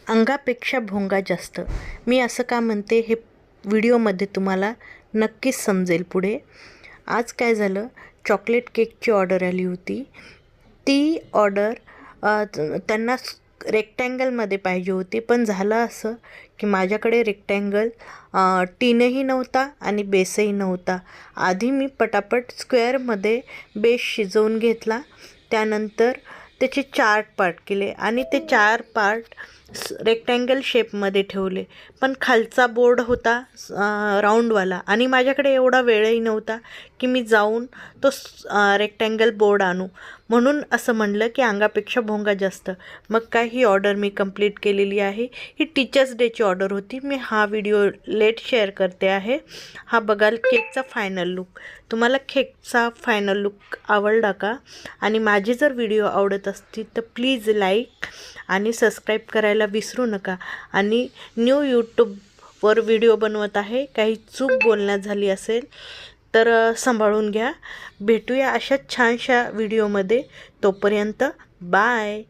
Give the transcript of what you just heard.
अंगापेक्षा भोंगा जास्त. मी असं का म्हणते हे व्हिडिओमध्ये तुम्हाला नक्कीच समजेल पुढे. आज काय झालं, चॉकलेट केकची ऑर्डर आली होती. ती ऑर्डर त्यांना रेक्टँगलमध्ये पाहिजे होती, पण झालं असं की माझ्याकडे रेक्टँगल टीनही नव्हता आणि बेसही नव्हता. आधी मी पटापट स्क्वेअरमध्ये बेस शिजवून घेतला, त्यानंतर त्याचे 4 पार्ट केले आणि ते 4 पार्ट रेक्टँगल शेपमध्ये ठेवले. पण खालचा बोर्ड होता राऊंडवाला आणि माझ्याकडे एवढा वेळही नव्हता की मी जाऊन तो रेक्टँगल बोर्ड आणू. म्हणून असं म्हणलं की अंगापेक्षा भोंगा जास्त. मग काय, ही ऑर्डर मी कंप्लीट केलेली आहे. ही टीचर्स डेची ऑर्डर होती. मी हा व्हिडिओ लेट शेअर करते आहे. हा बघाल केकचा फायनल लुक. तुम्हाला केकचा फायनल लुक आवडला का? आणि माझे जर व्हिडिओ आवडत असतील तर प्लीज लाईक आणि सबस्क्राईब करायला विसरू नका. आणि न्यू यूट्यूबवर व्हिडिओ बनवत आहे, काही चूक बोलण्यात झाली असेल तर सांभाळून घ्या. भेटूया अशा छानशा व्हिडिओमध्ये. तोपर्यंत बाय.